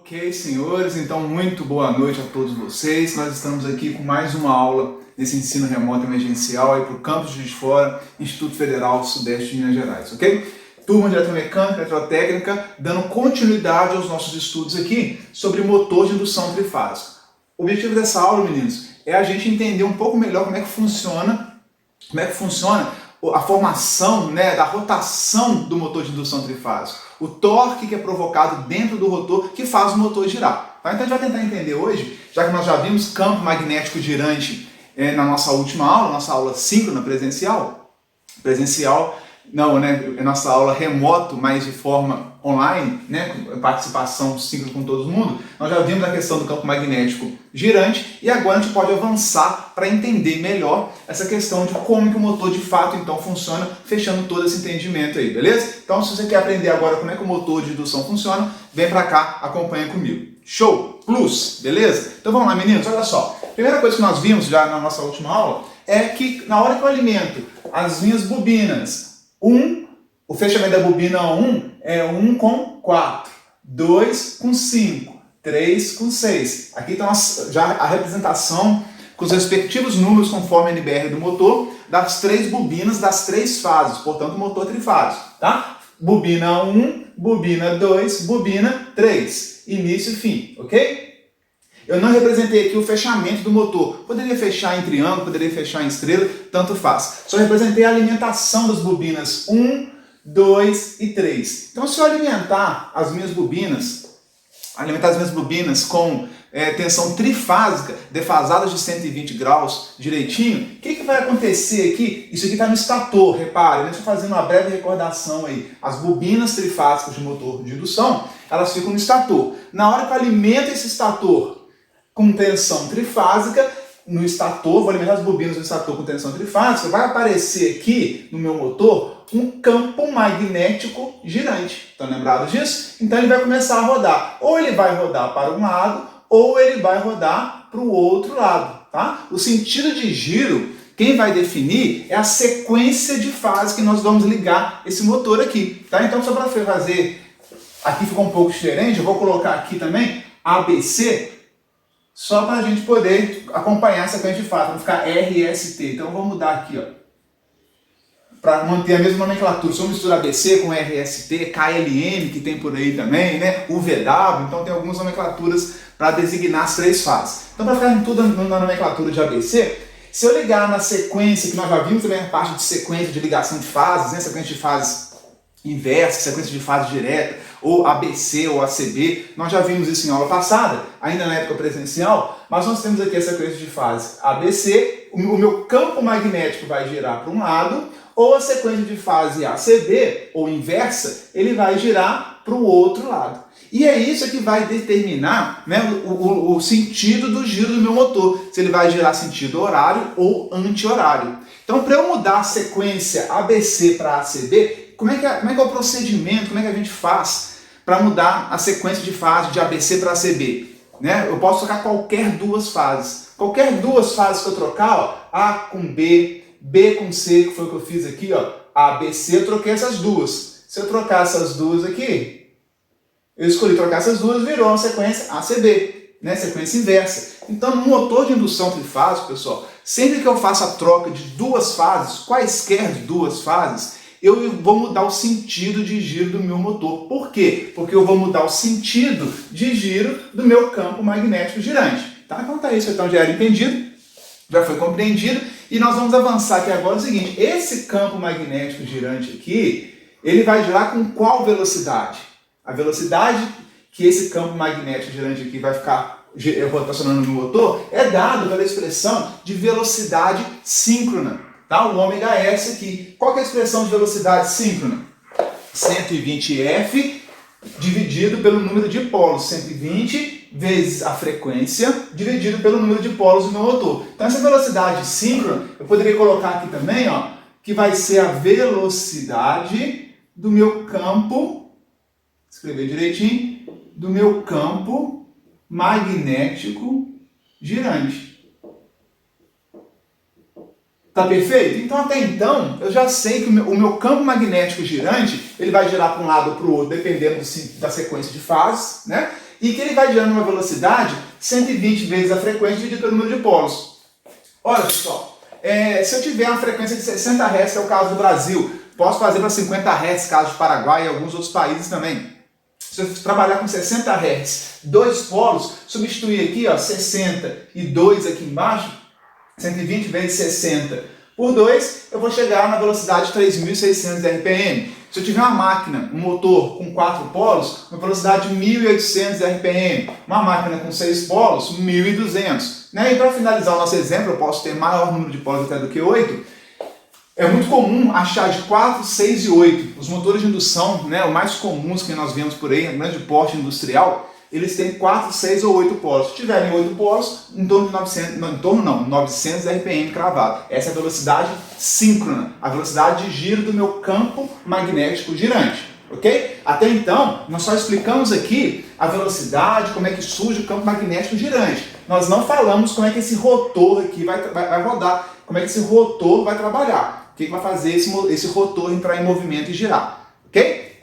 Ok, senhores, então muito boa noite a todos vocês. Nós estamos aqui com mais uma aula nesse ensino remoto emergencial aí para o campus de Juiz de Fora, Instituto Federal Sudeste de Minas Gerais, ok? Turma de Eletromecânica, Eletrotécnica, dando continuidade aos nossos estudos aqui sobre motor de indução trifásico. O objetivo dessa aula, meninos, é a gente entender um pouco melhor como é que funciona a formação, né, da rotação do motor de indução trifásico, o torque que é provocado dentro do rotor que faz o motor girar. Tá? Então a gente vai tentar entender hoje, já que nós já vimos campo magnético girante na nossa última aula, nossa aula síncrona presencial, não, né, nossa aula remoto, mas de forma online, né, participação síncrona com todo mundo, nós já vimos a questão do campo magnético girante e agora a gente pode avançar para entender melhor essa questão de como que o motor de fato então funciona, fechando todo esse entendimento aí, beleza? Então se você quer aprender agora como é que o motor de indução funciona, vem para cá, acompanha comigo. Show! Plus, beleza? Então vamos lá, meninos, olha só. Primeira coisa que nós vimos já na nossa última aula é que na hora que eu alimento as minhas bobinas, o fechamento da bobina 1 é 1 com 4, 2 com 5, 3 com 6. Aqui está já a representação com os respectivos números conforme a NBR do motor das três bobinas das três fases, portanto motor trifásico, tá? Bobina 1, bobina 2, bobina 3, início e fim, ok? Eu não representei aqui o fechamento do motor. Poderia fechar em triângulo, poderia fechar em estrela, tanto faz. Só representei a alimentação das bobinas 1, 2 e 3. Então, se eu alimentar as minhas bobinas com tensão trifásica, defasadas de 120 graus direitinho, o que vai acontecer aqui? Isso aqui está no estator, repare, eu estou fazendo uma breve recordação aí. As bobinas trifásicas de motor de indução, elas ficam no estator. Na hora que eu alimento esse estator com tensão trifásica, no estator, vou alimentar as bobinas no estator com tensão trifásica, vai aparecer aqui no meu motor um campo magnético girante. Estão lembrados disso? Então ele vai começar a rodar. Ou ele vai rodar para um lado, ou ele vai rodar para o outro lado. Tá? O sentido de giro, quem vai definir é a sequência de fase que nós vamos ligar esse motor aqui. Tá? Então só para fazer, aqui ficou um pouco diferente, eu vou colocar aqui também ABC, só para a gente poder acompanhar essa sequência de fase, vai ficar RST. Então eu vou mudar aqui, ó, para manter a mesma nomenclatura. Se eu misturar ABC com RST, KLM, que tem por aí também, né? UVW, então tem algumas nomenclaturas para designar as três fases. Então para ficar tudo na nomenclatura de ABC, se eu ligar na sequência, que nós já vimos também a parte de sequência de ligação de fases, né? Sequência de fases inversa, sequência de fase direta, ou ABC ou ACB, nós já vimos isso em aula passada, ainda na época presencial, mas nós temos aqui a sequência de fase ABC, o meu campo magnético vai girar para um lado, ou a sequência de fase ACB, ou inversa, ele vai girar para o outro lado. E é isso que vai determinar, né, o sentido do giro do meu motor, se ele vai girar sentido horário ou anti-horário. Então, para eu mudar a sequência ABC para ACB, como é que é o procedimento, como é que a gente faz para mudar a sequência de fase de ABC para ACB? Né? Eu posso trocar qualquer duas fases. Qualquer duas fases que eu trocar, ó, A com B, B com C, que foi o que eu fiz aqui, ó, ABC, eu troquei essas duas. Se eu trocar essas duas aqui, eu escolhi trocar essas duas, virou uma sequência ACB, né? Sequência inversa. Então, no motor de indução trifásico, pessoal, sempre que eu faço a troca de duas fases, quaisquer duas fases, eu vou mudar o sentido de giro do meu motor. Por quê? Porque eu vou mudar o sentido de giro do meu campo magnético girante. Tá? Então tá isso, então já era entendido, já foi compreendido, e nós vamos avançar aqui agora o seguinte, esse campo magnético girante aqui, ele vai girar com qual velocidade? A velocidade que esse campo magnético girante aqui vai ficar rotacionando no motor é dado pela expressão de velocidade síncrona. Tá? O ômega-s aqui. Qual que é a expressão de velocidade síncrona? 120F dividido pelo número de polos. 120 vezes a frequência dividido pelo número de polos do meu motor. Então essa velocidade síncrona, eu poderia colocar aqui também, ó, que vai ser a velocidade do meu campo, escrever direitinho, do meu campo magnético girante. Tá perfeito? Então, até então, eu já sei que o meu campo magnético girante, ele vai girar para um lado ou para o outro, dependendo da sequência de fases, né? e que ele vai girando numa velocidade 120 vezes a frequência dividido pelo número de polos. Olha, pessoal, se eu tiver uma frequência de 60 Hz, que é o caso do Brasil, posso fazer para 50 Hz, caso do Paraguai e alguns outros países também. Se eu trabalhar com 60 Hz, 2 polos, substituir aqui, ó, 60 e 2 aqui embaixo, 120 vezes 60 por 2, eu vou chegar na velocidade de 3.600 RPM. Se eu tiver uma máquina, um motor com 4 polos, uma velocidade de 1.800 RPM. Uma máquina com 6 polos, 1.200. Né? E para finalizar o nosso exemplo, eu posso ter maior número de polos até do que 8. É muito comum achar de 4, 6 e 8. Os motores de indução, né, os mais comuns que nós vemos por aí, grande porte industrial, eles têm 4, 6 ou 8 polos. Se tiverem 8 polos, em torno de 900 RPM cravado. Essa é a velocidade síncrona, a velocidade de giro do meu campo magnético girante. Ok? Até então, nós só explicamos aqui a velocidade, como é que surge o campo magnético girante. Nós não falamos como é que esse rotor aqui vai rodar, como é que esse rotor vai trabalhar. O que vai fazer esse rotor entrar em movimento e girar. Ok?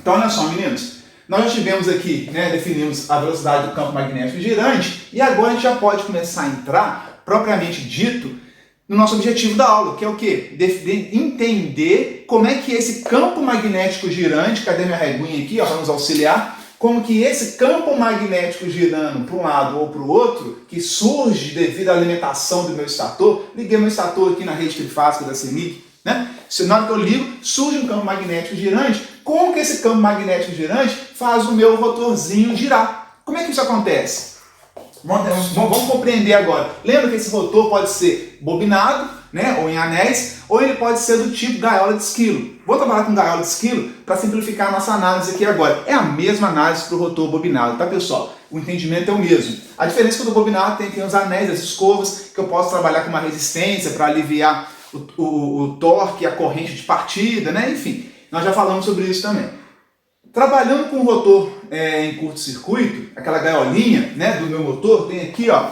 Então, olha só, meninos. Nós já tivemos aqui, né, definimos a velocidade do campo magnético girante e agora a gente já pode começar a entrar, propriamente dito, no nosso objetivo da aula, que é o quê? Entender como é que esse campo magnético girante, cadê minha reguinha aqui, ó, para nos auxiliar, como que esse campo magnético girando para um lado ou para o outro, que surge devido à alimentação do meu estator, liguei meu estator aqui na rede trifásica da CEMIG, né? Se na hora que eu ligo, surge um campo magnético girante, como que esse campo magnético girante faz o meu rotorzinho girar? Como é que isso acontece? Vamos compreender agora. Lembra que esse rotor pode ser bobinado, né, ou em anéis, ou ele pode ser do tipo gaiola de esquilo. Vou trabalhar com gaiola de esquilo para simplificar a nossa análise aqui agora. É a mesma análise para o rotor bobinado, tá, pessoal? O entendimento é o mesmo. A diferença é que o do bobinado tem os anéis, as escovas, que eu posso trabalhar com uma resistência para aliviar o torque, a corrente de partida, né? Enfim, nós já falamos sobre isso também. Trabalhando com o rotor em curto-circuito, aquela gaiolinha, né, do meu motor, tem aqui, ó,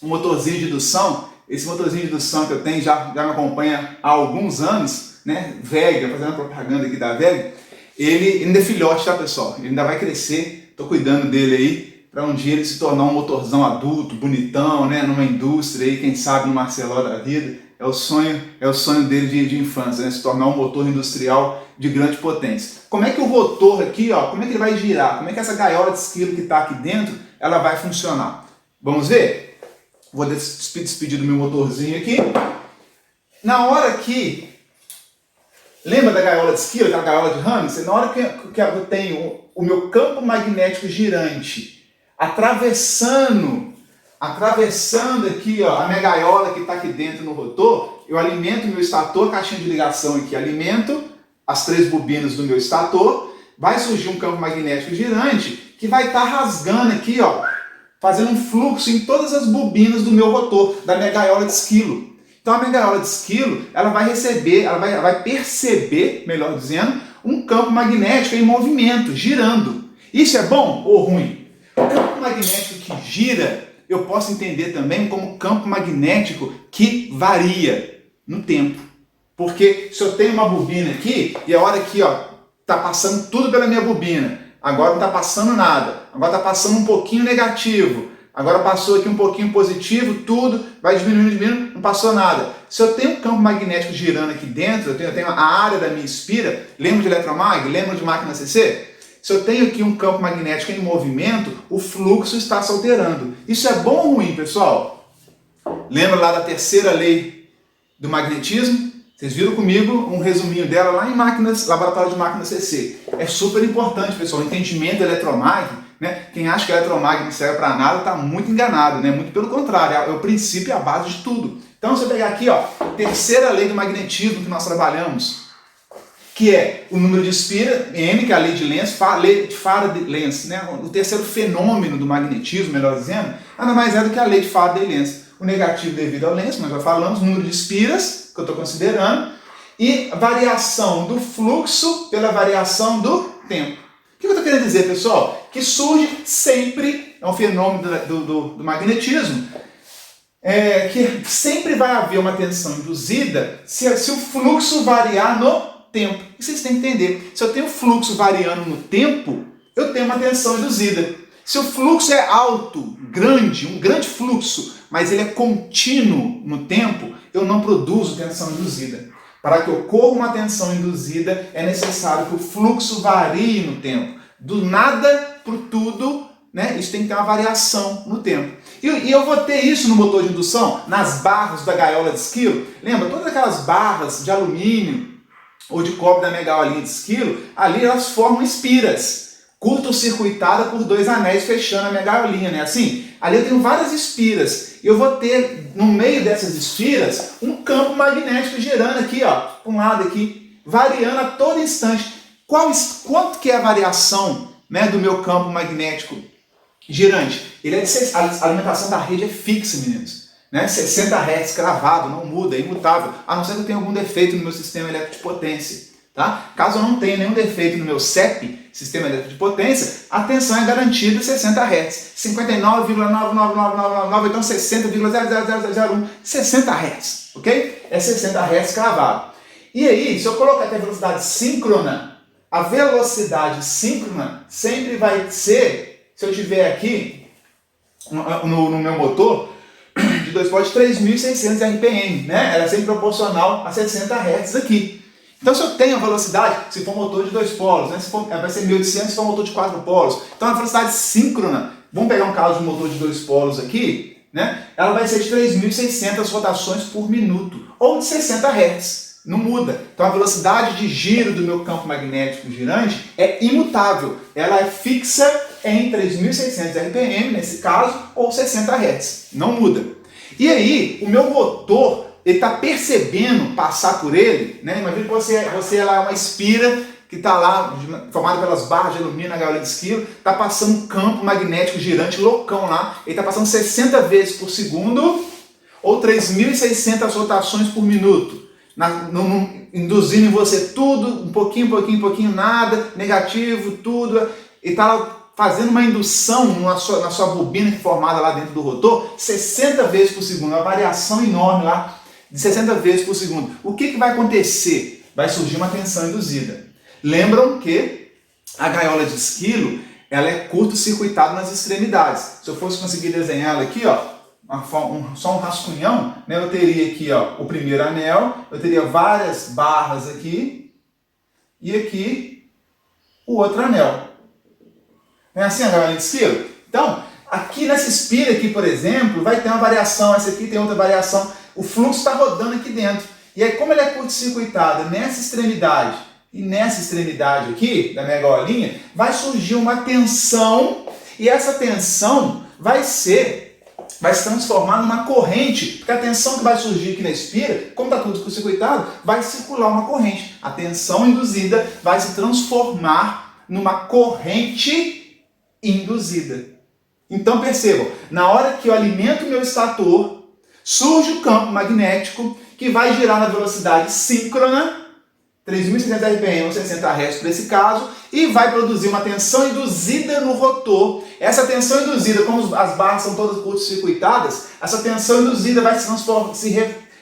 um motorzinho de indução. Esse motorzinho de indução que eu tenho já me acompanha há alguns anos, né? Vega, fazendo propaganda aqui da Vega. Ele ainda é filhote, tá, pessoal? Ele ainda vai crescer, tô cuidando dele aí, para um dia ele se tornar um motorzão adulto, bonitão, né? Numa indústria aí, quem sabe no Marceló da vida. É o sonho dele de infância, né? Se tornar um motor industrial de grande potência. Como é que o rotor aqui, ó, como é que ele vai girar? Como é que essa gaiola de esquilo que está aqui dentro, ela vai funcionar? Vamos ver? Vou despedir do meu motorzinho aqui. Na hora que... Lembra da gaiola de esquilo, aquela gaiola de hamster? Na hora que eu tenho o meu campo magnético girante atravessando aqui, ó, a minha gaiola que está aqui dentro no rotor, eu alimento o meu estator, caixinha de ligação aqui, alimento as 3 bobinas do meu estator, vai surgir um campo magnético girante que vai estar rasgando aqui, ó, fazendo um fluxo em todas as bobinas do meu rotor, da minha gaiola de esquilo. Então a minha gaiola de esquilo, ela vai perceber, melhor dizendo, um campo magnético em movimento, girando. Isso é bom ou ruim? O campo magnético que gira, eu posso entender também como campo magnético que varia no tempo. Porque se eu tenho uma bobina aqui, e a hora que está passando tudo pela minha bobina, agora não está passando nada, agora está passando um pouquinho negativo, agora passou aqui um pouquinho positivo, tudo vai diminuindo, não passou nada. Se eu tenho um campo magnético girando aqui dentro, eu tenho a área da minha espira, lembra de eletromag, lembra de máquina CC? Se eu tenho aqui um campo magnético em movimento, o fluxo está se alterando. Isso é bom ou ruim, pessoal? Lembra lá da terceira lei do magnetismo? Vocês viram comigo um resuminho dela lá em laboratório de máquina CC. É super importante, pessoal, o entendimento do eletromag, né? Quem acha que o eletromag não serve para nada está muito enganado, né? Muito pelo contrário, é o princípio e a base de tudo. Então, se eu pegar aqui, ó, terceira lei do magnetismo que nós trabalhamos, que é o número de espira, M, que é a lei de Lenz, lei de Faraday-Lenz, né? O terceiro fenômeno do magnetismo, melhor dizendo, nada mais é do que a lei de Faraday-Lenz. O negativo devido ao Lenz, nós já falamos, o número de espiras, que eu estou considerando, e a variação do fluxo pela variação do tempo. O que eu estou querendo dizer, pessoal? Que surge sempre, é um fenômeno do magnetismo, que sempre vai haver uma tensão induzida se o fluxo variar no tempo. E vocês têm que entender, se eu tenho fluxo variando no tempo, eu tenho uma tensão induzida. Se o fluxo é alto, grande, um grande fluxo, mas ele é contínuo no tempo, eu não produzo tensão induzida. Para que ocorra uma tensão induzida, é necessário que o fluxo varie no tempo. Do nada para tudo, né? Isso tem que ter uma variação no tempo. E eu vou ter isso no motor de indução, nas barras da gaiola de esquilo. Lembra? Todas aquelas barras de alumínio ou de cobre da minha gaiolinha de esquilo, ali elas formam espiras, curto-circuitada por 2 anéis fechando a minha gaiolinha, né? Assim, ali eu tenho várias espiras. E eu vou ter, no meio dessas espiras, um campo magnético girando aqui, ó, para um lado aqui, variando a todo instante. Quanto que é a variação, né, do meu campo magnético girante? A alimentação da rede é fixa, meninos. Né? 60 Hz cravado, não muda, é imutável. A não ser que eu tenha algum defeito no meu sistema elétrico de potência. Tá? Caso eu não tenha nenhum defeito no meu CEP, sistema elétrico de potência, a tensão é garantida 60 Hz. 59,99999, então 60,00001, 60 Hz. Ok? É 60 Hz cravado. E aí, se eu colocar aqui a velocidade síncrona, a velocidade síncrona sempre vai ser, se eu tiver aqui no meu motor, de 2 polos, 3.600 RPM, né? Ela é sempre proporcional a 60 Hz aqui. Então, se eu tenho a velocidade, se for um motor de 2 polos, né? Vai ser 1.800 se for um motor de 4 polos. Então, a velocidade síncrona, vamos pegar um caso de um motor de 2 polos aqui, né? Ela vai ser de 3.600 rotações por minuto, ou de 60 Hz. Não muda. Então a velocidade de giro do meu campo magnético girante é imutável. Ela é fixa em 3.600 RPM, nesse caso, ou 60 Hz. Não muda. E aí, o meu motor, ele está percebendo passar por ele, né? Imagina que você é lá uma espira que está lá, formada pelas barras de alumínio na gaiola de esquilo, está passando um campo magnético girante loucão lá. Ele está passando 60 vezes por segundo, ou 3.600 rotações por minuto. Induzindo em você tudo, um pouquinho, nada, negativo, tudo, e está fazendo uma indução na sua bobina formada lá dentro do rotor, 60 vezes por segundo, uma variação enorme lá, de 60 vezes por segundo. O que vai acontecer? Vai surgir uma tensão induzida. Lembram que a gaiola de esquilo, ela é curto-circuitada nas extremidades. Se eu fosse conseguir desenhar ela aqui, ó, só um rascunhão, né? Eu teria aqui, ó, o primeiro anel, eu teria várias barras aqui, e aqui o outro anel. Não é assim a gaiola de esquilo? Então, aqui nessa espira aqui, por exemplo, vai ter uma variação, essa aqui tem outra variação, o fluxo está rodando aqui dentro. E aí, como ele é curto-circuitada nessa extremidade e nessa extremidade aqui, da minha gaiolinha, vai surgir uma tensão, e essa tensão vai se transformar numa corrente, porque a tensão que vai surgir aqui na espira, como está tudo circuitado, vai circular uma corrente. A tensão induzida vai se transformar numa corrente induzida. Então percebam, na hora que eu alimento o meu estator, surge o campo magnético que vai girar na velocidade síncrona, 3.600 RPM ou 60 Hz para esse caso, e vai produzir uma tensão induzida no rotor. Essa tensão induzida, como as barras são todas curto-circuitadas, essa tensão induzida vai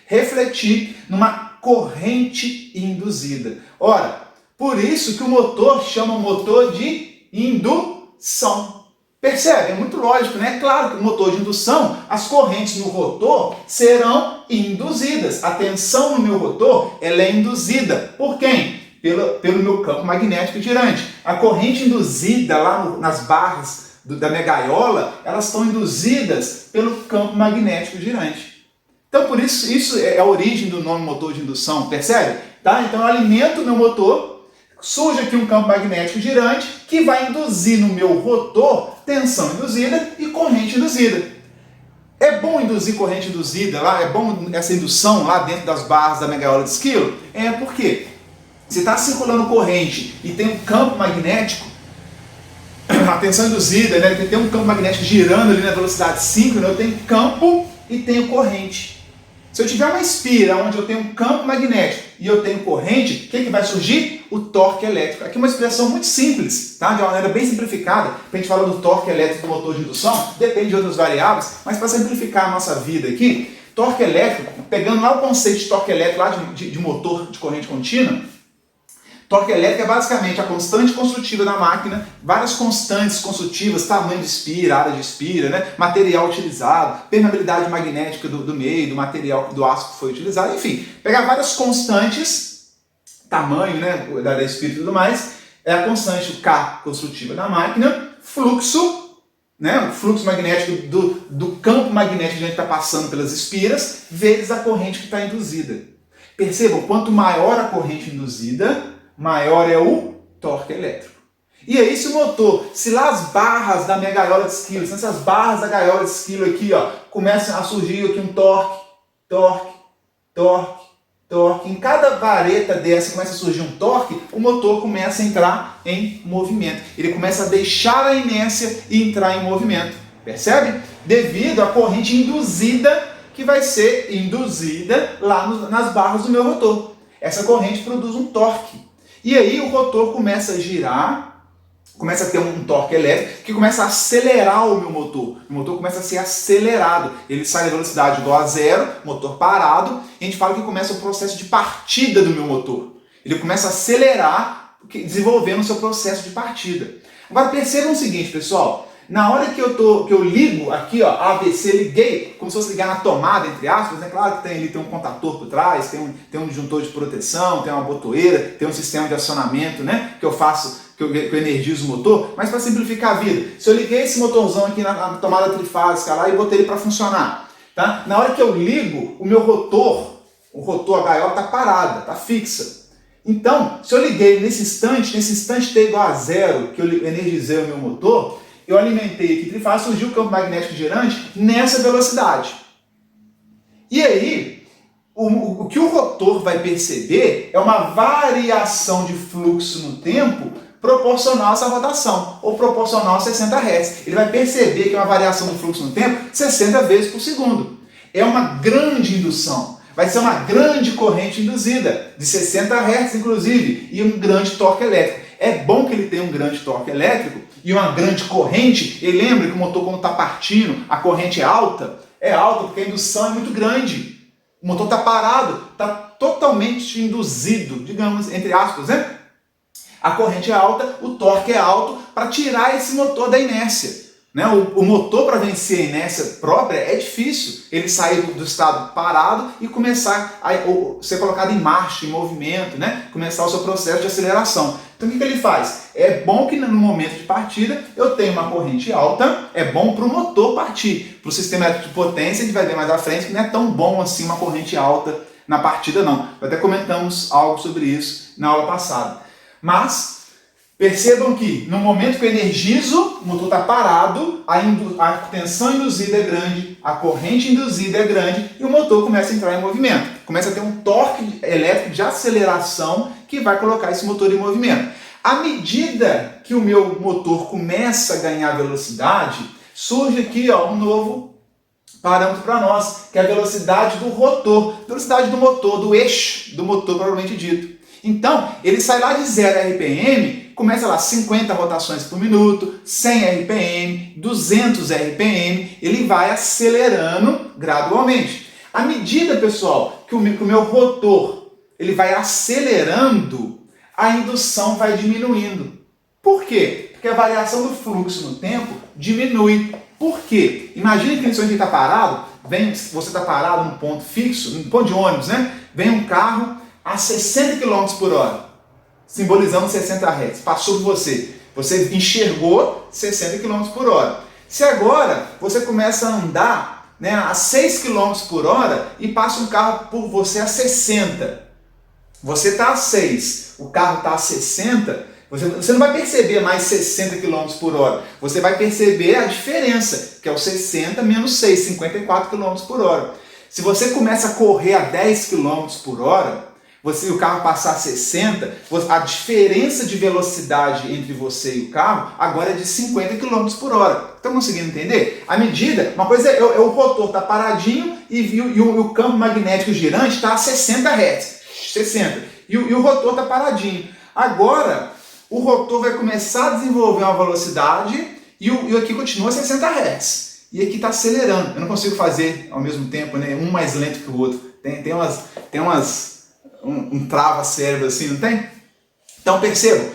refletir numa corrente induzida. Ora, por isso que o motor chama o motor de indução. Percebe? É muito lógico, né? Claro que o motor de indução, as correntes no rotor serão induzidas. A tensão no meu rotor, ela é induzida. Por quem? Pelo meu campo magnético girante. A corrente induzida lá nas barras da minha gaiola, elas estão induzidas pelo campo magnético girante. Então, por isso é a origem do nome motor de indução, percebe? Tá? Então, eu alimento o meu motor, surge aqui um campo magnético girante que vai induzir no meu rotor tensão induzida e corrente induzida. É bom induzir corrente induzida lá? É bom essa indução lá dentro das barras da minha gaiola de esquilo? É porque se está circulando corrente e tem um campo magnético, a tensão induzida, né, tem um campo magnético girando ali na velocidade síncrona, eu tenho campo e tenho corrente. Se eu tiver uma espira onde eu tenho um campo magnético e eu tenho corrente, o que vai surgir? O torque elétrico. Aqui é uma expressão muito simples, tá? De uma maneira bem simplificada, a gente fala do torque elétrico do motor de indução, depende de outras variáveis, mas para simplificar a nossa vida aqui, torque elétrico, pegando lá o conceito de torque elétrico lá de motor de corrente contínua, Torque elétrico é basicamente a constante construtiva da máquina, várias constantes construtivas, tamanho de espira, área de espira, né? Material utilizado, permeabilidade magnética do meio, do material, do aço que foi utilizado, enfim, pegar várias constantes, tamanho, né, da espira e tudo mais, é a constante K construtiva da máquina, fluxo, né, o fluxo magnético do campo magnético que a gente está passando pelas espiras, vezes a corrente que está induzida. Percebam, quanto maior a corrente induzida, maior é o torque elétrico. E aí, se o motor, se lá as barras da minha gaiola de esquilo, se essas barras da gaiola de esquilo aqui, ó, começam a surgir aqui um torque, torque, torque, torque, em cada vareta dessa começa a surgir um torque, o motor começa a entrar em movimento. Ele começa a deixar a inércia e entrar em movimento. Percebe? Devido à corrente induzida que vai ser induzida lá nas barras do meu rotor. Essa corrente produz um torque. E aí o rotor começa a girar, começa a ter um torque elétrico que começa a acelerar o meu motor. O motor começa a ser acelerado. Ele sai da velocidade igual a zero, motor parado, e a gente fala que começa o processo de partida do meu motor. Ele começa a acelerar, desenvolvendo o seu processo de partida. Agora percebam o seguinte, pessoal. Na hora que eu ligo aqui, ó, ABC, liguei, como se fosse ligar na tomada, entre aspas, né? Claro que tem um contator por trás, tem um disjuntor de proteção, tem uma botoeira, tem um sistema de acionamento, né? Que eu energizo o motor, mas para simplificar a vida, se eu liguei esse motorzão aqui na tomada trifásica lá e botei ele para funcionar, tá? Na hora que eu ligo, o meu rotor, a gaiola está parada, está fixa. Então, se eu liguei nesse instante t igual a zero, que eu energizei o meu motor, eu alimentei aqui trifásico, surgiu o campo magnético girante nessa velocidade. E aí, o que o rotor vai perceber é uma variação de fluxo no tempo proporcional a essa rotação, ou proporcional a 60 Hz. Ele vai perceber que é uma variação do fluxo no tempo 60 vezes por segundo. É uma grande indução. Vai ser uma grande corrente induzida, de 60 Hz inclusive, e um grande torque elétrico. É bom que ele tenha um grande torque elétrico e uma grande corrente. E lembra que o motor, quando está partindo, a corrente é alta porque a indução é muito grande. O motor está parado, está totalmente induzido, digamos, entre aspas, né? A corrente é alta, o torque é alto para tirar esse motor da inércia. Né? O motor, para vencer a inércia própria, é difícil. Ele sair do estado parado e começar a ser colocado em marcha, em movimento, né? Começar o seu processo de aceleração. Então o que ele faz? É bom que no momento de partida eu tenha uma corrente alta, é bom para o motor partir. Para o sistema elétrico de potência, a gente vai ver mais à frente que não é tão bom assim uma corrente alta na partida não. Até comentamos algo sobre isso na aula passada. Mas percebam que no momento que eu energizo, o motor está parado, a tensão induzida é grande, a corrente induzida é grande e o motor começa a entrar em movimento. Começa a ter um torque elétrico de aceleração que vai colocar esse motor em movimento. À medida que o meu motor começa a ganhar velocidade, surge aqui, ó, um novo parâmetro para nós, que é a velocidade do rotor, velocidade do motor, do eixo do motor propriamente dito. Então, ele sai lá de 0 RPM, começa lá 50 rotações por minuto, 100 RPM, 200 RPM, ele vai acelerando gradualmente. À medida, pessoal, que o meu rotor ele vai acelerando, a indução vai diminuindo. Por quê? Porque a variação do fluxo no tempo diminui. Por quê? Imagine que nesse onde está parado, você está parado num ponto fixo, num ponto de ônibus, né? Vem um carro a 60 km por hora, simbolizando 60 Hz. Passou por você. Você enxergou 60 km por hora. Se agora você começa a andar, né, a 6 km por hora e passa um carro por você a 60. Você está a 6, o carro está a 60, você não vai perceber mais 60 km por hora. Você vai perceber a diferença, que é o 60 menos 6, 54 km por hora. Se você começa a correr a 10 km por hora, o carro passar a 60, a diferença de velocidade entre você e o carro agora é de 50 km por hora. Estão conseguindo entender? À medida, uma coisa é o rotor está paradinho e o campo magnético girante está a 60 Hz. 60. E o rotor está paradinho. Agora, o rotor vai começar a desenvolver uma velocidade e aqui continua a 60 Hz. E aqui está acelerando. Eu não consigo fazer ao mesmo tempo, né? Um mais lento que o outro. Tem um trava-cérebro assim, não tem? Então percebam,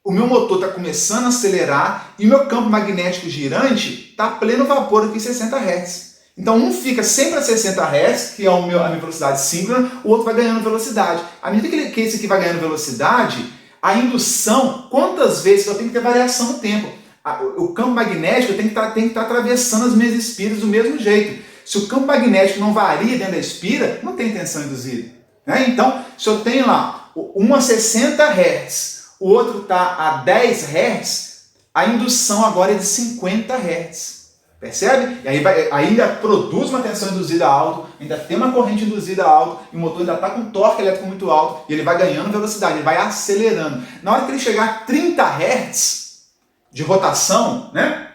o meu motor está começando a acelerar e o meu campo magnético girante está a pleno vapor aqui em 60 Hz. Então um fica sempre a 60 Hz, que é a minha velocidade síncrona, o outro vai ganhando velocidade. À medida que esse aqui vai ganhando velocidade, a indução, quantas vezes eu tenho que ter variação no tempo? O campo magnético tem que estar atravessando as minhas espiras do mesmo jeito. Se o campo magnético não varia dentro da espira, não tem tensão induzida. Né? Então, se eu tenho lá um a 60 Hz, o outro está a 10 Hz, a indução agora é de 50 Hz. Percebe? E aí ainda produz uma tensão induzida alta, ainda tem uma corrente induzida alta, e o motor ainda está com um torque elétrico muito alto, e ele vai ganhando velocidade, ele vai acelerando. Na hora que ele chegar a 30 Hz de rotação, né?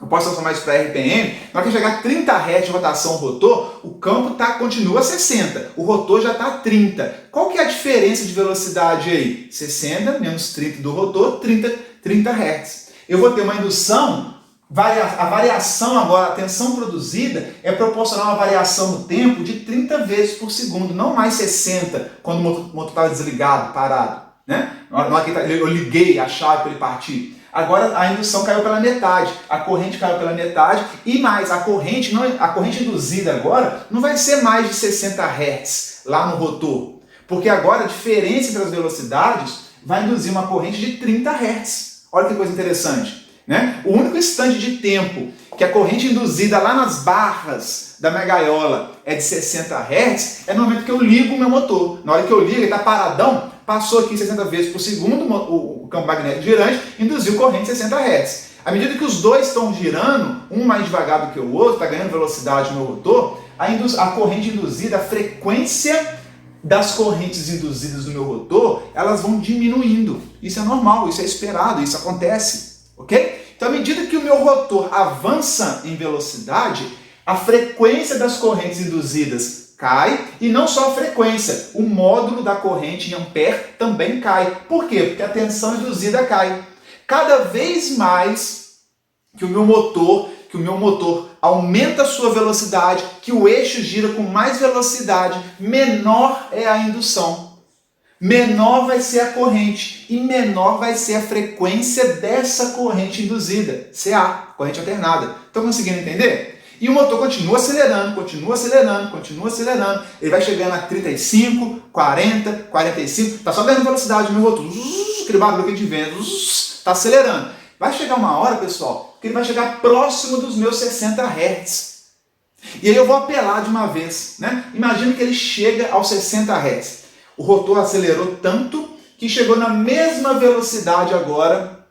Eu posso transformar isso para RPM, na hora que chegar a 30 Hz de rotação o rotor, o campo continua a 60, o rotor já está a 30. Qual que é a diferença de velocidade aí? 60 menos 30 do rotor, 30 Hz. Eu vou ter uma indução. A variação agora, a tensão produzida é proporcional a uma variação no tempo de 30 vezes por segundo, não mais 60 quando o motor estava desligado, parado. Né? Na hora que eu liguei a chave para ele partir. Agora a indução caiu pela metade, a corrente caiu pela metade e mais, a corrente induzida agora não vai ser mais de 60 Hz lá no rotor, porque agora a diferença entre as velocidades vai induzir uma corrente de 30 Hz. Olha que coisa interessante. Né? O único instante de tempo que a corrente induzida lá nas barras da minha gaiola é de 60 Hz é no momento que eu ligo o meu motor. Na hora que eu ligo, ele está paradão, passou aqui 60 vezes por segundo o campo magnético girante, induziu corrente 60 Hz. À medida que os dois estão girando, um mais devagar do que o outro, está ganhando velocidade no rotor, a corrente induzida, a frequência das correntes induzidas no meu rotor, elas vão diminuindo. Isso é normal, isso é esperado, isso acontece. Ok? Então, à medida que o meu rotor avança em velocidade, a frequência das correntes induzidas cai, e não só a frequência, o módulo da corrente em ampere também cai. Por quê? Porque a tensão induzida cai. Cada vez mais que o meu motor aumenta a sua velocidade, que o eixo gira com mais velocidade, menor é a indução. Menor vai ser a corrente e menor vai ser a frequência dessa corrente induzida, CA, corrente alternada. Estão conseguindo entender? E o motor continua acelerando, continua acelerando, continua acelerando. Ele vai chegando a 35, 40, 45, está só ganhando velocidade no meu rotor. Aquele barulho que a gente vê, está acelerando. Vai chegar uma hora, pessoal, que ele vai chegar próximo dos meus 60 Hz. E aí eu vou apelar de uma vez, né? Imagina que ele chega aos 60 Hz. O rotor acelerou tanto que chegou na mesma velocidade agora,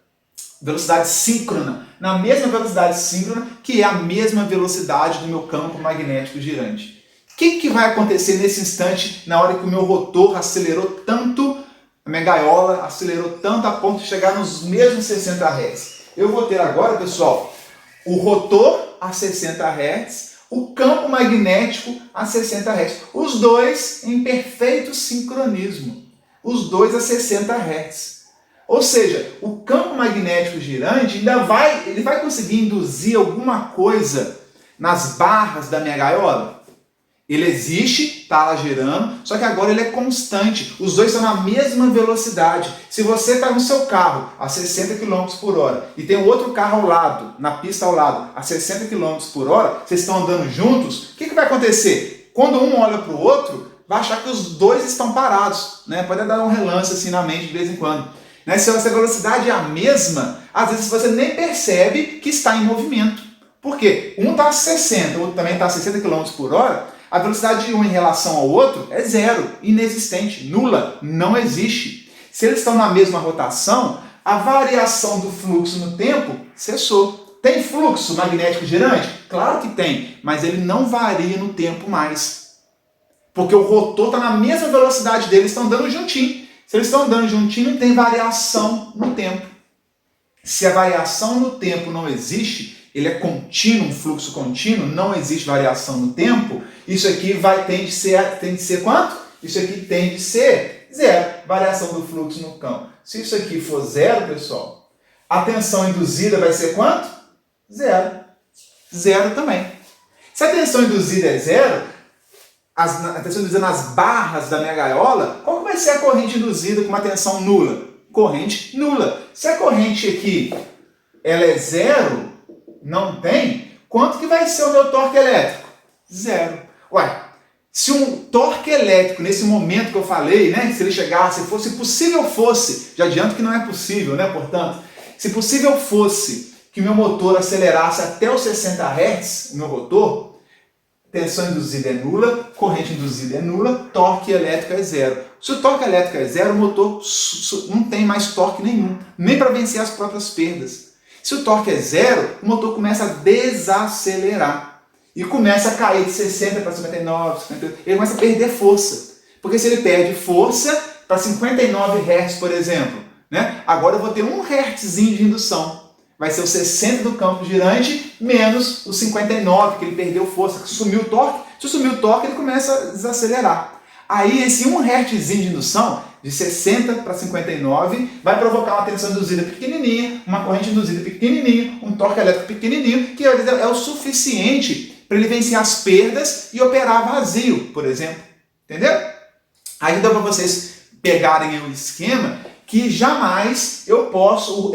velocidade síncrona, na mesma velocidade síncrona, que é a mesma velocidade do meu campo magnético girante. O que vai acontecer nesse instante, na hora que o meu rotor acelerou tanto, a minha gaiola acelerou tanto a ponto de chegar nos mesmos 60 Hz? Eu vou ter agora, pessoal, o rotor a 60 Hz, o campo magnético a 60 Hz. Os dois em perfeito sincronismo. Os dois a 60 Hz. Ou seja, o campo magnético girante ele vai conseguir induzir alguma coisa nas barras da minha gaiola? Ele existe, está lá girando, só que agora ele é constante. Os dois estão na mesma velocidade. Se você está no seu carro a 60 km por hora e tem um outro carro ao lado, na pista ao lado, a 60 km por hora, vocês estão andando juntos, o que vai acontecer? Quando um olha para o outro, vai achar que os dois estão parados. Né? Pode dar um relance assim na mente de vez em quando. Né? Se essa velocidade é a mesma, às vezes você nem percebe que está em movimento. Por quê? Um está a 60, o outro também está a 60 km por hora, a velocidade de um em relação ao outro é zero, inexistente, nula, não existe. Se eles estão na mesma rotação, a variação do fluxo no tempo cessou. Tem fluxo magnético girante? Claro que tem, mas ele não varia no tempo mais. Porque o rotor está na mesma velocidade dele, eles estão andando juntinho. Se eles estão andando juntinho, não tem variação no tempo. Se a variação no tempo não existe, ele é contínuo, um fluxo contínuo, não existe variação no tempo, isso aqui tem de ser quanto? Isso aqui tem de ser zero, variação do fluxo no campo. Se isso aqui for zero, pessoal, a tensão induzida vai ser quanto? Zero. Zero também. Se a tensão induzida é zero, tensão induzida nas barras da minha gaiola, qual que vai ser a corrente induzida com uma tensão nula? Corrente nula. Se a corrente aqui ela é zero, não tem, quanto que vai ser o meu torque elétrico? Zero. Ué, se um torque elétrico, nesse momento que eu falei, né, se ele chegasse, se possível fosse, já adianto que não é possível, né, portanto, se possível fosse que meu motor acelerasse até os 60 Hz, o meu rotor, tensão induzida é nula, corrente induzida é nula, torque elétrico é zero. Se o torque elétrico é zero, o motor não tem mais torque nenhum, nem para vencer as próprias perdas. Se o torque é zero, o motor começa a desacelerar. E começa a cair de 60 para 59, 58, ele começa a perder força. Porque se ele perde força para 59 Hz, por exemplo, né? Agora eu vou ter 1 Hz de indução. Vai ser o 60 do campo girante menos os 59, que ele perdeu força, sumiu o torque. Se sumiu o torque, ele começa a desacelerar. Aí esse 1 Hz de indução, de 60 para 59, vai provocar uma tensão induzida pequenininha, uma corrente induzida pequenininha, um torque elétrico pequenininho, que é o suficiente para ele vencer as perdas e operar vazio, por exemplo. Entendeu? Aí dá para vocês pegarem o esquema que jamais eu posso,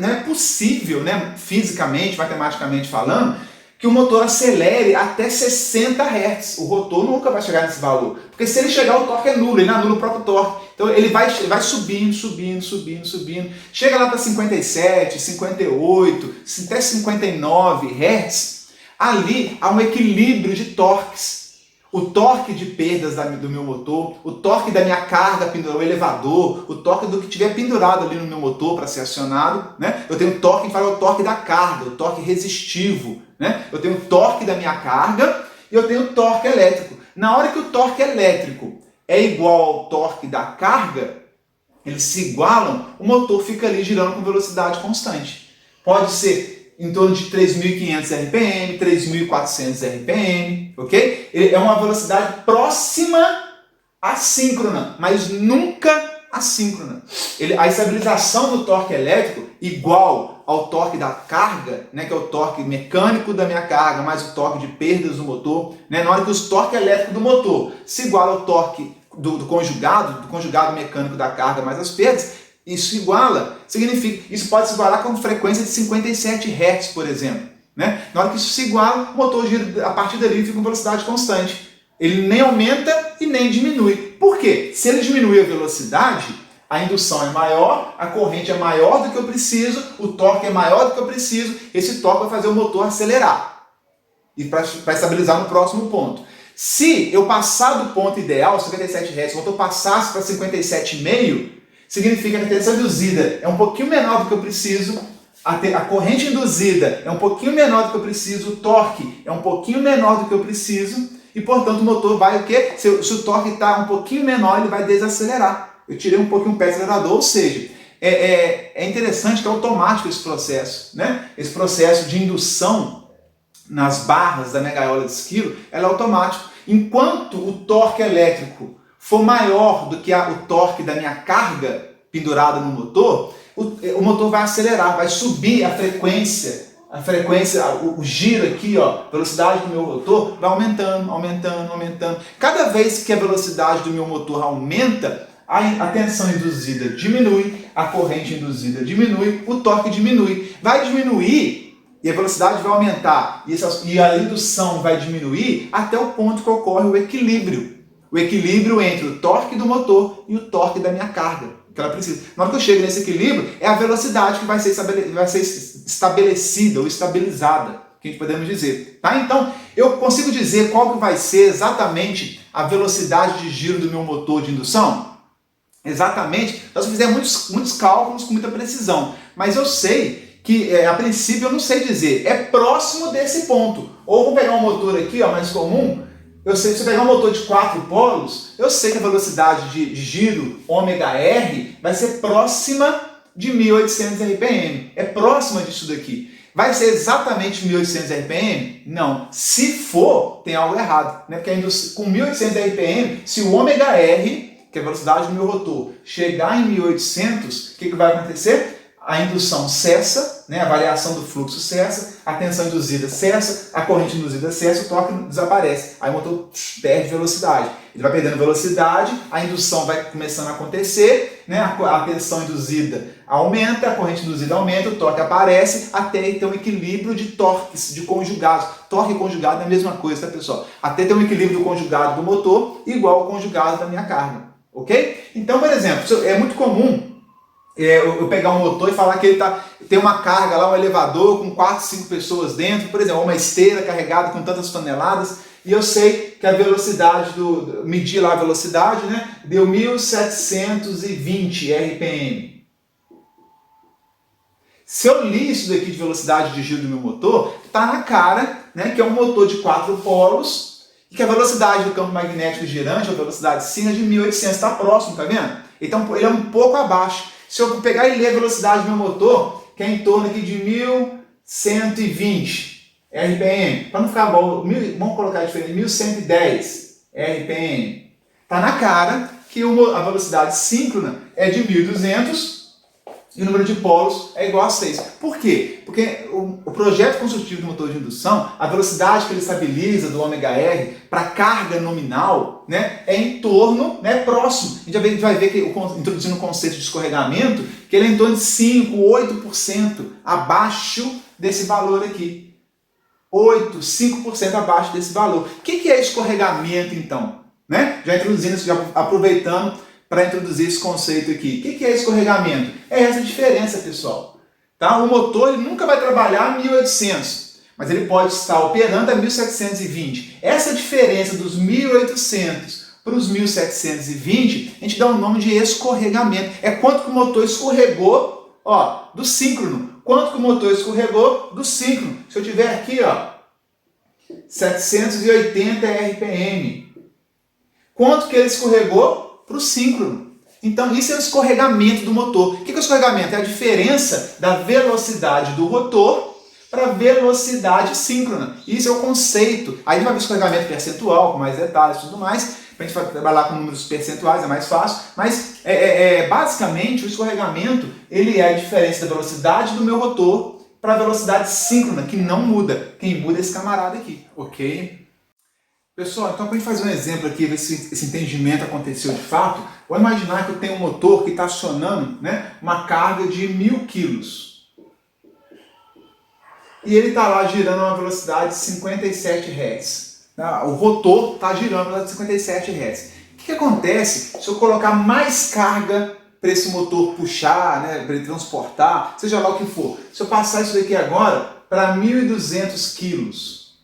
não é possível, né, fisicamente, matematicamente falando, que o motor acelere até 60 Hz. O rotor nunca vai chegar nesse valor. Porque se ele chegar, o torque é nulo, ele anula o próprio torque. Então ele vai subindo, subindo, subindo, subindo. Chega lá para 57, 58, até 59 Hz. Ali há um equilíbrio de torques. O torque de perdas do meu motor, o torque da minha carga pendurada, o elevador, o torque do que tiver pendurado ali no meu motor para ser acionado, né? Eu tenho torque, que o torque da carga, o torque resistivo, né? Eu tenho o torque da minha carga e eu tenho o torque elétrico. Na hora que o torque elétrico é igual ao torque da carga, eles se igualam, o motor fica ali girando com velocidade constante. Pode ser em torno de 3.500 RPM, 3.400 RPM, ok? É uma velocidade próxima assíncrona, mas nunca assíncrona. A estabilização do torque elétrico igual ao torque da carga, né, que é o torque mecânico da minha carga, mais o torque de perdas do motor, né, na hora que o torque elétrico do motor se iguala ao torque do conjugado mecânico da carga mais as perdas, isso iguala, significa, isso pode se igualar com frequência de 57 Hz, por exemplo. Né? Na hora que isso se iguala, o motor gira a partir dali fica com velocidade constante. Ele nem aumenta e nem diminui. Por quê? Se ele diminuir a velocidade, a indução é maior, a corrente é maior do que eu preciso, o torque é maior do que eu preciso, esse torque vai fazer o motor acelerar e para estabilizar no próximo ponto. Se eu passar do ponto ideal, 57 Hz, o motor passasse para 57,5, significa que a tensão induzida é um pouquinho menor do que eu preciso, a corrente induzida é um pouquinho menor do que eu preciso, o torque é um pouquinho menor do que eu preciso, e portanto o motor vai o quê? Se o torque está um pouquinho menor, ele vai desacelerar. Eu tirei um pouquinho o pé do acelerador, ou seja, é interessante que é automático esse processo, né? Esse processo de indução nas barras da minha gaiola de esquilo, ela é automático. Enquanto o torque elétrico for maior do que o torque da minha carga pendurada no motor, o motor vai acelerar, vai subir a frequência, o giro aqui, ó, a velocidade do meu motor vai aumentando, aumentando, aumentando. Cada vez que a velocidade do meu motor aumenta, a tensão induzida diminui, a corrente induzida diminui, o torque diminui. Vai diminuir e a velocidade vai aumentar e a indução vai diminuir até o ponto que ocorre o equilíbrio. O equilíbrio entre o torque do motor e o torque da minha carga, que ela precisa. Na hora que eu chego nesse equilíbrio, é a velocidade que vai ser estabelecida ou estabilizada, que a gente podemos dizer. Tá? Então, eu consigo dizer qual que vai ser exatamente a velocidade de giro do meu motor de indução? Exatamente. Nós fizemos muitos cálculos com muita precisão, mas eu sei que, a princípio, eu não sei dizer. É próximo desse ponto. Ou vou pegar um motor aqui, ó, mais comum. Eu sei, se eu pegar um motor de 4 polos, eu sei que a velocidade de giro ômega-R vai ser próxima de 1.800 RPM. É próxima disso daqui. Vai ser exatamente 1.800 RPM? Não. Se for, tem algo errado. Né? Porque com 1.800 RPM, se o ômega-R, que é a velocidade do meu rotor, chegar em 1.800, o que vai acontecer? a indução cessa, né, a variação do fluxo cessa, a tensão induzida cessa, a corrente induzida cessa, o torque desaparece. Aí o motor perde velocidade. Ele vai perdendo velocidade, a indução vai começando a acontecer, né, a tensão induzida aumenta, a corrente induzida aumenta, o torque aparece, até ter um equilíbrio de torques, de conjugados. Torque e conjugado é a mesma coisa, tá, pessoal? Até ter um equilíbrio do conjugado do motor igual ao conjugado da minha carga. Ok? Então, por exemplo, é muito comum eu pegar um motor e falar que ele tem uma carga lá, um elevador com 4, 5 pessoas dentro, por exemplo, uma esteira carregada com tantas toneladas, e eu sei que a velocidade medir lá a velocidade, né, deu 1720 RPM. Se eu li isso daqui de velocidade de giro do meu motor, está na cara, né, que é um motor de 4 polos, e que a velocidade do campo magnético girante, a velocidade sim, é de 1800, está próximo, tá vendo? Então ele é um pouco abaixo. Se eu pegar e ler a velocidade do meu motor, que é em torno aqui de 1120 RPM, para não ficar bom, vamos colocar diferente, 1110 RPM. Está na cara que a velocidade síncrona é de 1200 e o número de polos é igual a 6. Por quê? Porque o projeto construtivo do motor de indução, a velocidade que ele estabiliza do ômega-R para carga nominal, né, é em torno, né, próximo. A gente vai ver que, introduzindo o conceito de escorregamento, que ele é em torno de 5, 8% abaixo desse valor aqui. 8, 5% abaixo desse valor. O que é escorregamento, então? Né? Já introduzindo, já aproveitando para introduzir esse conceito aqui. O que é escorregamento? É essa diferença, pessoal. Tá? O motor ele nunca vai trabalhar a 1800, mas ele pode estar operando a 1720. Essa diferença dos 1800 para os 1720, a gente dá o nome de escorregamento. É quanto que o motor escorregou, ó, do síncrono. Quanto que o motor escorregou do síncrono. Se eu tiver aqui, ó, 780 RPM. Quanto que ele escorregou para o síncrono. Então isso é o escorregamento do motor. O que é o escorregamento? É a diferença da velocidade do rotor para a velocidade síncrona. Isso é o conceito. Aí vai ver escorregamento percentual, com mais detalhes e tudo mais. A gente vai trabalhar com números percentuais, é mais fácil. Mas basicamente o escorregamento ele é a diferença da velocidade do meu rotor para a velocidade síncrona, que não muda. Quem muda é esse camarada aqui, ok? Pessoal, então para a gente fazer um exemplo aqui, ver se esse entendimento aconteceu de fato, vou imaginar que eu tenho um motor que está acionando, né, uma carga de 1000 quilos. E ele está lá girando a uma velocidade de 57 Hz. O rotor está girando a 57 Hz. O que acontece se eu colocar mais carga para esse motor puxar, né, para ele transportar, seja lá o que for? Se eu passar isso daqui agora para 1200 quilos,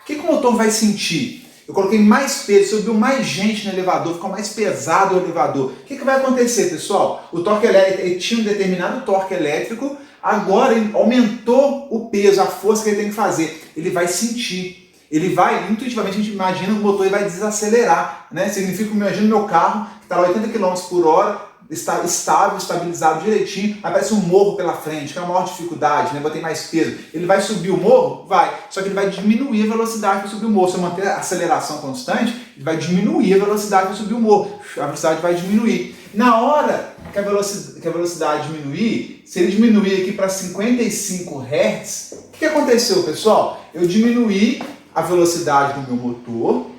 o que o motor vai sentir? Eu coloquei mais peso, subiu mais gente no elevador, ficou mais pesado o elevador. O que vai acontecer, pessoal? O torque elétrico, ele tinha um determinado torque elétrico, agora ele aumentou o peso, a força que ele tem que fazer. Ele vai sentir. Ele vai, intuitivamente, a gente imagina que o motor vai desacelerar. Né? Significa que imagina o meu carro, que está a 80 km por hora, está estável, estabilizado direitinho, aparece um morro pela frente, que é a maior dificuldade, né? Botei mais peso. Ele vai subir o morro? Vai. Só que ele vai diminuir a velocidade para subir o morro. Se eu manter a aceleração constante, ele vai diminuir a velocidade para subir o morro. A velocidade vai diminuir. Na hora que a velocidade diminuir, se ele diminuir aqui para 55 Hz, o que aconteceu, pessoal? Eu diminuí a velocidade do meu motor,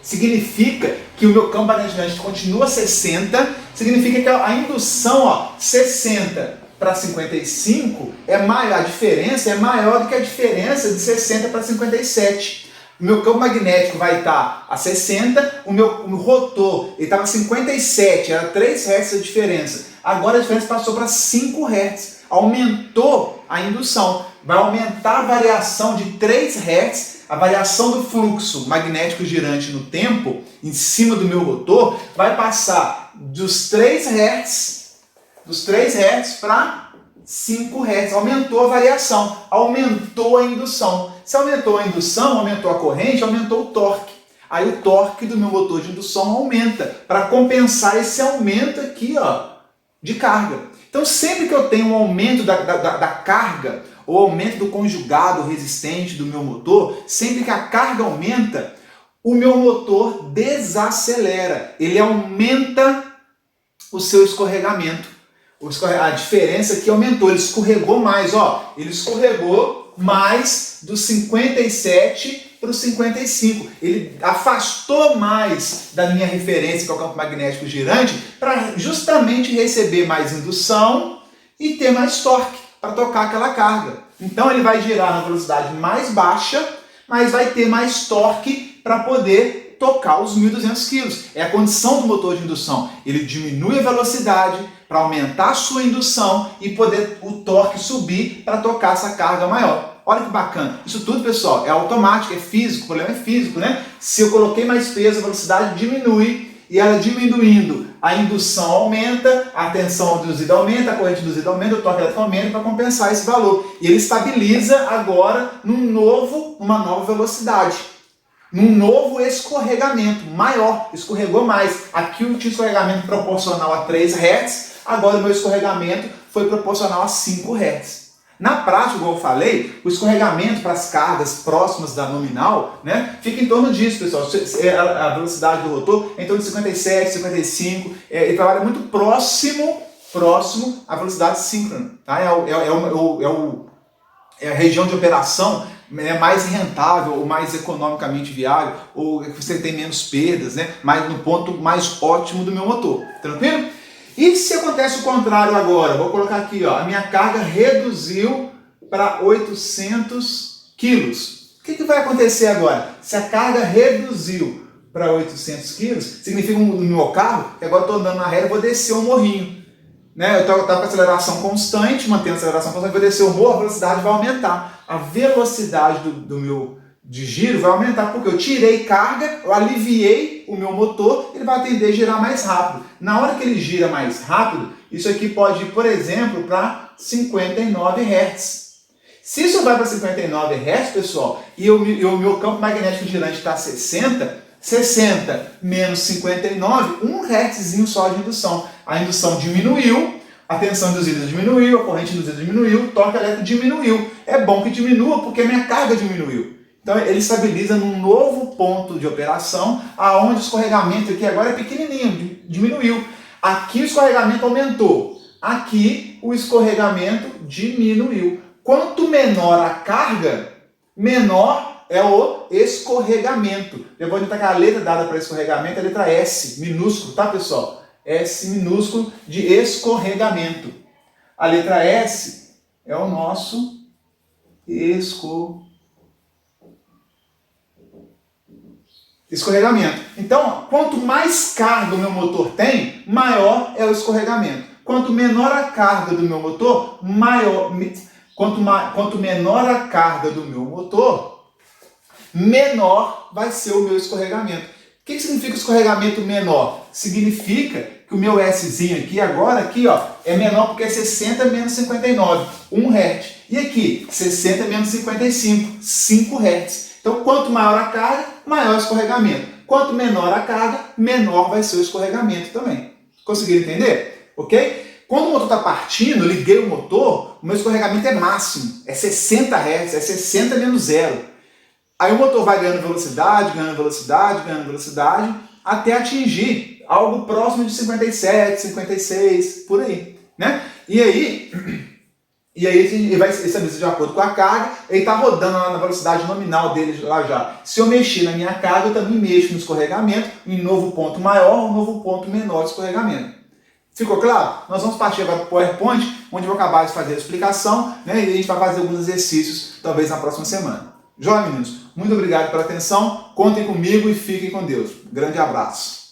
significa que o meu campo magnético continua 60, significa que a indução, ó, 60 para 55 é maior, a diferença é maior do que a diferença de 60 para 57. O meu campo magnético vai estar a 60, o meu rotor estava a 57, era 3 Hz a diferença. Agora a diferença passou para 5 Hz, aumentou a indução, vai aumentar a variação de 3 Hz. A variação do fluxo magnético girante no tempo, em cima do meu rotor, vai passar dos 3 Hz para 5 Hz. Aumentou a variação, aumentou a indução. Se aumentou a indução, aumentou a corrente, aumentou o torque. Aí o torque do meu motor de indução aumenta, para compensar esse aumento aqui, ó, de carga. Então sempre que eu tenho um aumento da carga, ou aumento do conjugado resistente do meu motor, sempre que a carga aumenta, o meu motor desacelera, ele aumenta o seu escorregamento. A diferença aqui aumentou, ele escorregou mais, ó. Ele escorregou mais do 57 para o 55. Ele afastou mais da minha referência, que é o campo magnético girante, para justamente receber mais indução e ter mais torque para tocar aquela carga. Então ele vai girar na velocidade mais baixa, mas vai ter mais torque para poder tocar os 1.200 kg. É a condição do motor de indução. Ele diminui a velocidade para aumentar a sua indução e poder o torque subir para tocar essa carga maior. Olha que bacana. Isso tudo, pessoal, é automático, é físico, o problema é físico, né? Se eu coloquei mais peso, a velocidade diminui, e ela diminuindo, a indução aumenta, a tensão induzida aumenta, a corrente induzida aumenta, o torque elétrico aumenta para compensar esse valor. E ele estabiliza agora numa nova velocidade, num novo escorregamento maior, escorregou mais. Aqui eu tinha escorregamento proporcional a 3 Hz, agora o meu escorregamento foi proporcional a 5 Hz. Na prática, como eu falei, o escorregamento para as cargas próximas da nominal, né, fica em torno disso, pessoal. A velocidade do rotor é em torno de 57, 55, ele trabalha muito próximo à velocidade síncrona. Tá? É a região de operação mais rentável, ou mais economicamente viável, ou que você tem menos perdas, né, mas no ponto mais ótimo do meu motor. Tranquilo? E se acontece o contrário agora? Vou colocar aqui, ó, a minha carga reduziu para 800 quilos. O que vai acontecer agora? Se a carga reduziu para 800 quilos, significa no meu carro que agora eu estou andando na reta e vou descer um morrinho. Né? Eu estou com a aceleração constante, mantendo a aceleração constante, vou descer o morro, a velocidade vai aumentar. A velocidade do meu de giro vai aumentar, porque eu tirei carga, eu aliviei o meu motor, ele vai tender a girar mais rápido. Na hora que ele gira mais rápido, isso aqui pode ir, por exemplo, para 59 Hz. Se isso vai para 59 Hz, pessoal, e o meu campo magnético girante está 60 menos 59, 1 Hz só de indução. A indução diminuiu, a tensão induzida diminuiu, a corrente induzida diminuiu, o torque elétrico diminuiu. É bom que diminua, porque a minha carga diminuiu. Então ele estabiliza num novo ponto de operação, aonde o escorregamento aqui agora é pequenininho, diminuiu. Aqui o escorregamento aumentou, aqui o escorregamento diminuiu. Quanto menor a carga, menor é o escorregamento. Eu vou dizer que a letra dada para escorregamento é a letra S, minúsculo, tá, pessoal? S minúsculo de escorregamento. A letra S é o nosso escorregamento. Então, quanto mais carga o meu motor tem, maior é o escorregamento. Quanto menor a carga do meu motor, quanto menor a carga do meu motor, menor vai ser o meu escorregamento. O que significa escorregamento menor? Significa que o meu Szinho aqui, agora aqui, ó, é menor porque é 60 menos 59, 1 Hz. E aqui, 60 menos 55, 5 Hz. Então, quanto maior a carga, maior o escorregamento. Quanto menor a carga, menor vai ser o escorregamento também. Conseguiram entender? Ok? Quando o motor está partindo, eu liguei o motor, o meu escorregamento é máximo. É 60 Hz, é 60 menos 0. Aí o motor vai ganhando velocidade, até atingir algo próximo de 57, 56, por aí. Né? E aí ele vai estabilizar de acordo com a carga, ele está rodando lá na velocidade nominal dele lá já. Se eu mexer na minha carga, eu também mexo no escorregamento, em novo ponto maior ou novo ponto menor de escorregamento. Ficou claro? Nós vamos partir agora para o PowerPoint, onde eu vou acabar de fazer a explicação, né, e a gente vai fazer alguns exercícios, talvez na próxima semana. Joia, meninos? Muito obrigado pela atenção, contem comigo e fiquem com Deus. Grande abraço.